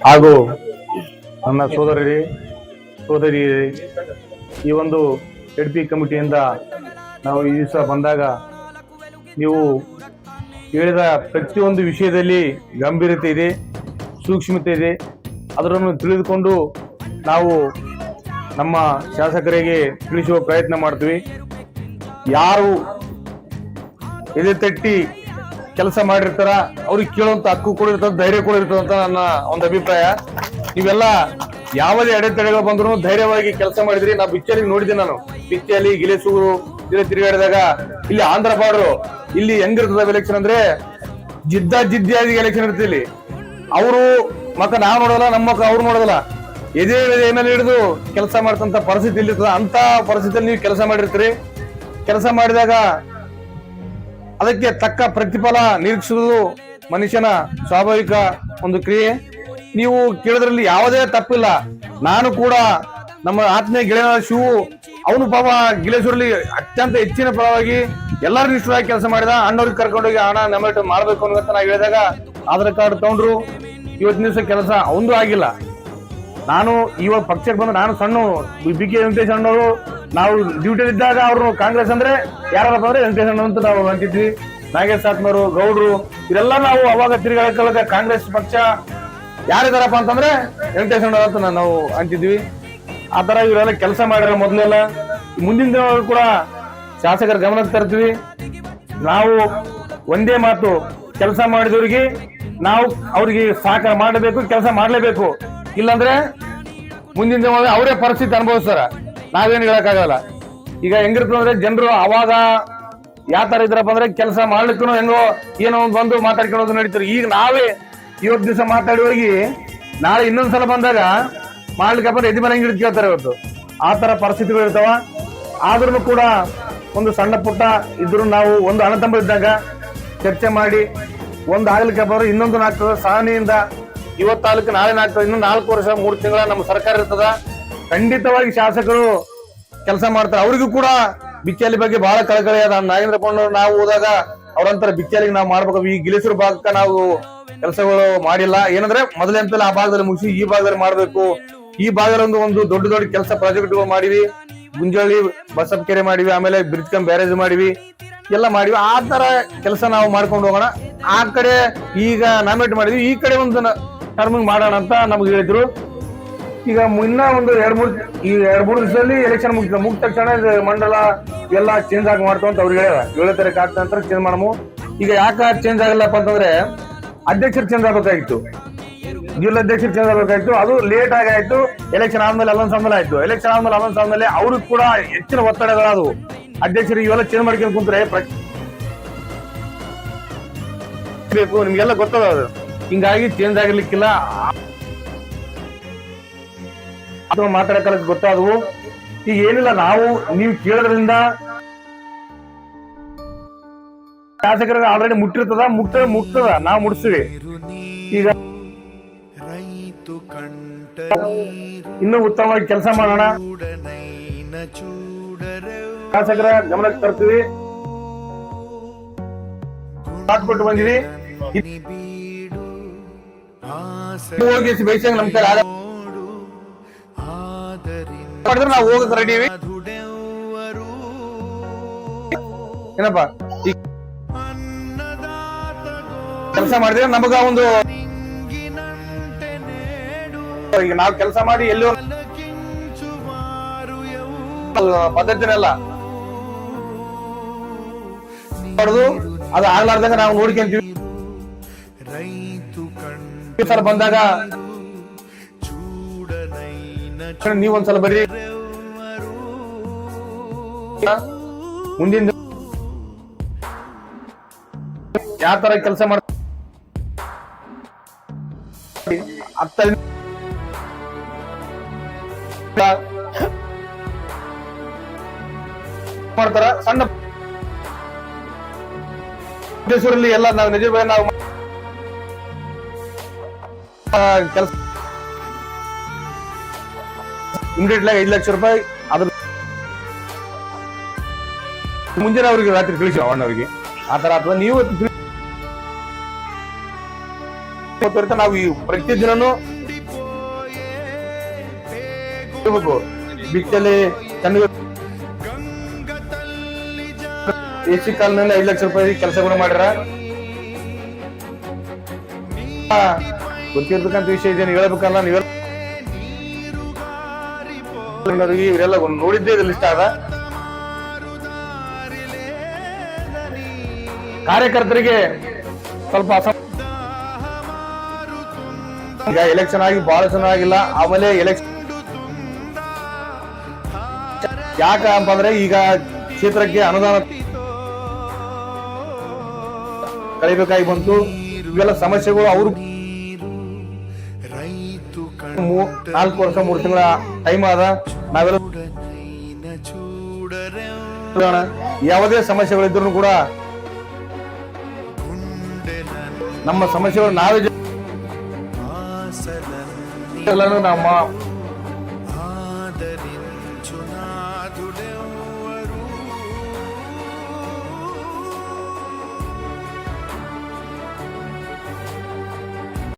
ಹಾಗೂ ನನ್ನ ಸೋದರಿ ಈ ಒಂದು ಎಡ್ಪಿ ಕಮಿಟಿಯಿಂದ ನಾವು ಈ ದಿವಸ ಬಂದಾಗ ನೀವು ಹೇಳಿದ ಪ್ರತಿಯೊಂದು ವಿಷಯದಲ್ಲಿ ಗಂಭೀರತೆ ಇದೆ, ಸೂಕ್ಷ್ಮತೆ ಇದೆ. ಅದನ್ನು ತಿಳಿದುಕೊಂಡು ನಾವು ನಮ್ಮ ಶಾಸಕರಿಗೆ ತಿಳಿಸುವ ಪ್ರಯತ್ನ ಮಾಡ್ತೀವಿ. ಯಾರು ಎದೆ ತಟ್ಟಿ ಕೆಲಸ ಮಾಡಿರ್ತಾರ ಅವ್ರಿಗೆ ಕೇಳುವಂತ ಹಕ್ಕು ಕೂಡ ಇರ್ತದೆ, ಧೈರ್ಯ ಕೂಡ ಇರ್ತದೆ ಅಂತ ನನ್ನ ಒಂದು ಅಭಿಪ್ರಾಯ. ನೀವೆಲ್ಲ ಯಾವುದೇ ಅಡೆತಡೆಗಳು ಬಂದ್ರು ಧೈರ್ಯವಾಗಿ ಕೆಲಸ ಮಾಡಿದ್ರಿ. ನಾ ಪಿಕ್ಚರಿಗೆ ನೋಡಿದ್ದೆ, ನಾನು ಪಿಚ್ಚಲ್ಲಿ ಗಿಲೇಸೂರು ತಿರುಗಾಡಿದಾಗ ಇಲ್ಲಿ ಆಂಧ್ರ ಬಾರ್ಡರ್ ಇಲ್ಲಿ ಹೆಂಗಿರ್ತದ ಎಲೆಕ್ಷನ್ ಅಂದ್ರೆ ಜಿದ್ದಿಯಾಗಿ ಎಲೆಕ್ಷನ್ ಇರ್ತದೆ. ಇಲ್ಲಿ ಅವರು ಮಕ್ಕ ನಾವು ನೋಡೋಲ್ಲ, ನಮ್ಮ ಮಕ್ಕ ಅವ್ರು ನೋಡೋದಿಲ್ಲ. ಎದೆ ಮೇಲೆ ಹಿಡಿದು ಕೆಲಸ ಮಾಡ್ತಂತ ಪರಿಸ್ಥಿತಿ ಇಲ್ಲಿರ್ತದ. ಅಂತ ಪರಿಸ್ಥಿತಿಯಲ್ಲಿ ನೀವು ಕೆಲಸ ಮಾಡಿರ್ತೀರಿ. ಕೆಲಸ ಮಾಡಿದಾಗ ಅದಕ್ಕೆ ತಕ್ಕ ಪ್ರತಿಫಲ ನಿರೀಕ್ಷಿಸುವುದು ಮನುಷ್ಯನ ಸ್ವಾಭಾವಿಕ ಒಂದು ಕ್ರಿಯೆ. ನೀವು ಕೇಳೋದ್ರಲ್ಲಿ ಯಾವುದೇ ತಪ್ಪಿಲ್ಲ. ನಾನು ಕೂಡ ನಮ್ಮ ಆತ್ಮೀಯ ಗೆಳೆಯ ಶಿವು, ಅವನು ಪಾಪ ಗಿಲೇಶ್ವರಲ್ಲಿ ಅತ್ಯಂತ ಹೆಚ್ಚಿನ ಪರವಾಗಿ ಎಲ್ಲರೂ ನಿಷ್ಠರಾಗಿ ಕೆಲಸ ಮಾಡಿದ. ಅಣ್ಣವ್ರಿಗೆ ಕರ್ಕೊಂಡೋಗಿ ಹಣ ನಮ್ಮಟ್ಟು ಮಾಡ್ಬೇಕು ಅನ್ನೋಂತ ನಾವು ಹೇಳಿದಾಗ ಆಧಾರ್ ಕಾರ್ಡ್ ತಗೊಂಡ್ರು. ಇವತ್ತಿನ ದಿವಸ ಕೆಲಸ ಒಂದು ಆಗಿಲ್ಲ. ನಾನು ಇವಾಗ ಪಕ್ಷಕ್ಕೆ ಬಂದ, ನಾನು ಸಣ್ಣ BK ವೆಂಕಟೇಶ್ ಅಣ್ಣವರು, ನಾವು ಡ್ಯೂಟಿ ಇದ್ದಾಗ ಅವರು ಕಾಂಗ್ರೆಸ್ ಅಂದ್ರೆ ಯಾರಪ್ಪ ಅಂದ್ರೆ ವೆಂಕಟೇಶ್ ಅಣ್ಣ ಅಂತ ನಾವು ಅಂತಿದ್ವಿ. ನಾಗೇಶ್ ಸಾತ್ನವರು, ಗೌಡ್ರು, ಇದೆಲ್ಲ ನಾವು ಅವಾಗ ತಿರುಗಾಡಕ ಕಾಂಗ್ರೆಸ್ ಪಕ್ಷ ಯಾರಿದಾರಪ್ಪ ಅಂತಂದ್ರೆ ವೆಂಕಟೇಶ್ ಅಣ್ಣ ಅಂತ ನಾವು ಅಂತಿದ್ವಿ. ಆ ತರ ಇವರೆಲ್ಲ ಕೆಲಸ ಮಾಡಿರೋ ಮೊದಲೆಲ್ಲ. ಮುಂದಿನ ದಿನಗಳು ಕೂಡ ಶಾಸಕರ ಗಮನಕ್ಕೆ ತರ್ತೀವಿ. ನಾವು ಒಂದೇ ಮಾತು, ಕೆಲಸ ಮಾಡಿದವ್ರಿಗೆ ನಾವು ಅವ್ರಿಗೆ ಸಹಕಾರ ಮಾಡಬೇಕು, ಕೆಲಸ ಮಾಡ್ಲೇಬೇಕು. ಇಲ್ಲಾಂದ್ರೆ ಮುಂದಿನ ದಿನ ಅವರೇ ಪರಿಸ್ಥಿತಿ ಅನುಭವಿಸ್ತಾರ, ನಾವೇನು ಹೇಳಕ್ಕಾಗಲ್ಲ. ಈಗ ಹೆಂಗಿರ್ತದೆ ಅಂದ್ರೆ ಜನರು ಅವಾಗ ಯಾವ ತರ ಇದ್ರಪ್ಪ ಅಂದ್ರೆ ಕೆಲಸ ಮಾಡ್ಲಿಕ್ಕೂ ಹೆಂಗೋ ಏನೋ ಬಂದು ಮಾತಾಡ್ಕೊಳ್ಳೋದು ನಡೀತಾರೆ. ಈಗ ನಾವೇ ಇವತ್ತು ದಿವಸ ಮಾತಾಡಿ ಹೋಗಿ ನಾಳೆ ಇನ್ನೊಂದ್ಸಲ ಬಂದಾಗ ಮಾಡ್ಲಿಕ್ಕಪ್ಪ ಎದಿ ಮನೆ ಹಿಡಿದು ಕೇಳ್ತಾರೆ. ಇವತ್ತು ಆ ತರ ಪರಿಸ್ಥಿತಿಗಳು ಇರ್ತಾವ. ಆದ್ರೂ ಕೂಡ ಒಂದು ಸಣ್ಣ ಪುಟ್ಟ ಇದ್ರು ನಾವು ಒಂದು ಅಣ್ಣತಮ್ಮ ಇದ್ದಾಗ ಚರ್ಚೆ ಮಾಡಿ ಒಂದು ಆಗ್ಲಿಕ್ಕಪ್ಪ ಅಂದ್ರೆ ಇನ್ನೊಂದು ಆಗ್ತದೆ. ಸಹನೆಯಿಂದ ಇವತ್ತಾಗಲಿಕ್ಕೆ ನಾಳೆ ಆಗ್ತದೆ. ಇನ್ನೊಂದು 4 ವರ್ಷ 3 ತಿಂಗಳ ನಮ್ಮ ಸರ್ಕಾರ ಇರ್ತದ. ಖಂಡಿತವಾಗಿ ಶಾಸಕರು ಕೆಲಸ ಮಾಡ್ತಾರೆ. ಅವ್ರಿಗೂ ಕೂಡ ಬಿಚ್ಚಾಲಿ ಬಗ್ಗೆ ಬಹಳ ಕಳಕಳಿ ಅದ. ನಾಗೇಂದ್ರ ಕೊಂಡವ್ರು ನಾವು ಹೋದಾಗ ಅವ್ರಂತರ ಬಿಚ್ಚಾಲಿಗೆ ನಾವು ಮಾಡ್ಬೇಕು. ಈ ಗಿಲೇಶ್ವರ ಭಾಗಕ್ಕೆ ನಾವು ಕೆಲಸಗಳು ಮಾಡಿಲ್ಲ. ಏನಂದ್ರೆ ಮೊದಲೇ ಅಂತಲ್ಲ ಆ ಭಾಗದಲ್ಲಿ ಮುಗಿಸಿ ಈ ಭಾಗದಲ್ಲಿ ಮಾಡ್ಬೇಕು. ಈ ಭಾಗದಲ್ಲಿ ಒಂದು ದೊಡ್ಡ ಕೆಲಸ ಪ್ರಾಜೆಕ್ಟ್ಗಳು ಮಾಡಿವಿ. ಗುಂಜಳ್ಳಿ ಬಸಪ್ ಕೆರೆ ಮಾಡಿವಿ, ಆಮೇಲೆ ಬ್ರಿಡ್ಜ್ ಕಮ್ ಬ್ಯಾರೇಜ್ ಮಾಡಿವಿ, ಎಲ್ಲ ಮಾಡಿವಿ. ಆ ತರ ಕೆಲಸ ನಾವು ಮಾಡ್ಕೊಂಡು ಹೋಗೋಣ. ಆ ಕಡೆ ಈಗ ನಾಮಿನೇಟ್ ಮಾಡಿದ್ವಿ, ಈ ಕಡೆ ಒಂದು ಟರ್ಮಿಂಗ್ ಮಾಡೋಣ ಅಂತ ನಮ್ಗೆ ಹೇಳಿದ್ರು. ಈಗ ಇನ್ನ ಒಂದು 2-3 ದಿವಸದಲ್ಲಿ ಎಲೆಕ್ಷನ್ ಮುಗಿದ ತಕ್ಷಣ ಮಂಡಲ ಎಲ್ಲ ಚೇಂಜ್ ಆಗಿ ಮಾಡ್ತಾವ ಅಂತ ಅವ್ರಿಗೆ ಹೇಳ್ಯಾರ. 7 ತಾರೀಕು ಆಗ್ತಾ ನಂತರ ಚೇಂಜ್ ಮಾಡಮು. ಈಗ ಯಾಕೆ ಚೇಂಜ್ ಆಗಲ್ಲಪ್ಪ ಅಂತಂದ್ರೆ ಅಧ್ಯಕ್ಷರು ಚೇಂಜ್ ಆಗ್ಬೇಕಾಗಿತ್ತು, ಜಿಲ್ಲಾಧ್ಯಕ್ಷರು ಚೇಂಜ್ ಆಗ್ಬೇಕಾಗಿತ್ತು. ಅದು ಲೇಟ್ ಆಗಾಯ್ತು. ಎಲೆಕ್ಷನ್ ಆದ್ಮೇಲೆ ಅಲ್ಲೊಂದ್ ಸಾಲ ಆಯ್ತು. ಎಲೆಕ್ಷನ್ ಆದ್ಮೇಲೆ ಅಲ್ಲೊಂದ್ ಸಾಲದಲ್ಲಿ ಅವ್ರಿಗೆ ಕೂಡ ಹೆಚ್ಚಿನ ಒತ್ತಡಗಳಾದವು. ಅಧ್ಯಕ್ಷರು ಇವೆಲ್ಲ ಚೇಂಜ್ ಮಾಡ್ಕೊಂಡು ಕುಂತ್ರೆ ಬೇಕು, ನಿಮ್ಗೆಲ್ಲ ಗೊತ್ತದ ಅದು. ಹಿಂಗಾಗಿ ಚೇಂಜ್ ಆಗಿರ್ಲಿಕ್ಕಿಲ್ಲ. ಅಥವಾ ಮಾತಾಡಕ್ಕೆ ಗೊತ್ತಾದವು. ಈಗ ಏನಿಲ್ಲ, ನಾವು ನೀವು ಕೇಳೋದ್ರಿಂದ ಶಾಸಕರಿಗೆ ಆಲ್ರೆಡಿ ಮುಟ್ಟಿರ್ತದ, ಮುಟ್ಟದ ನಾವು ಮುಟ್ಟಿಸ್ತೀವಿ. ಈಗ ಇನ್ನೂ ಉತ್ತಮವಾಗಿ ಕೆಲಸ ಮಾಡೋಣ, ಶಾಸಕರ ಗಮನಕ್ಕೆ ತರ್ತೀವಿ. ಕೊಟ್ಟು ಬಂದಿವಿ. ಹೋಗಿ ಬಯಸಂಗ ನಮ್ ಕೈ ಮಾಡಿದ್ರೆ ನಾವು ಹೋಗಕ್ ರೆಡಿ ಏನಪ್ಪಾ. ಈ ಕೆಲಸ ಮಾಡಿದ್ರೆ ನಮಗ ಒಂದು ಈಗ ನಾವು ಕೆಲಸ ಮಾಡಿ ಎಲ್ಲೋ ಪದ್ಧತಿನೆಲ್ಲ ಪಡೆದು ಅದು ಆಗ್ಲಾರ್ದಾಗ ನಾವು ನೋಡ್ಕೊಂತೀವಿ. ಸರ್ ಬಂದಾಗ ನೀವೊಂದ್ಸಲ ಬರ್ರಿ. ಮುಂದಿನ ಯಾವ ತರ ಕೆಲಸ ಮಾಡ್ತಾರೆ ಸಣ್ಣ ದೇಶದಲ್ಲಿ ಎಲ್ಲ ನಾವು ನಿಜ ನಾವು ಕೆಲಸ ಇಮಿಡಿಯೇಟ್ಲಿ 5 ಲಕ್ಷ ರೂಪಾಯಿ ಅದ್ರ ಮುಂಜಾನೆ ಅವ್ರಿಗೆ ರಾತ್ರಿ ತಿಳಿಸಿ ಅಣ್ಣವ್ರಿಗೆ ಆ ತರ. ಅಥವಾ ನೀವು ನಾವು ಪ್ರತಿ ದಿನನೂ ಬಿಟ್ಟಲ್ಲಿ ಚೆನ್ನಾಗಿ ಎಸಿ ಕಾಲದಲ್ಲಿ 5 ಲಕ್ಷ ರೂಪಾಯಿ ಕೆಲಸಗಳು ಮಾಡ್ಯಾರ. ಗೊತ್ತಿರ್ತಕ್ಕಂಥ ವಿಷಯ ಇದೆ, ಹೇಳ್ಬೇಕಲ್ಲ ನೀವೆಲ್ಲ ಇವರೆಲ್ಲ ನೋಡಿದ್ದೇ ಇದ್ರಲ್ಲಿ ಇಷ್ಟ ಆದ. ಕಾರ್ಯಕರ್ತರಿಗೆ ಸ್ವಲ್ಪ ಈಗ ಎಲೆಕ್ಷನ್ ಆಗಿ ಬಹಳ ಚೆನ್ನಾಗಿಲ್ಲ. ಆಮೇಲೆ ಎಲೆಕ್ಷನ್ ಯಾಕ ಅಂತಂದ್ರೆ ಈಗ ಕ್ಷೇತ್ರಕ್ಕೆ ಅನುದಾನ ಕಳಿಬೇಕಾಗಿ ಬಂತು. ಇವೆಲ್ಲ ಸಮಸ್ಯೆಗಳು ಅವರು 4 ವರ್ಷ 3 ತಿಂಗಳ ಟೈಮ್ ಆದ. ನಾವೆಲ್ಲ ಯಾವುದೇ ಸಮಸ್ಯೆಗಳಿದ್ರು ಕೂಡ ನಮ್ಮ ಸಮಸ್ಯೆಗಳು ನಾವೇ ನಮ್ಮ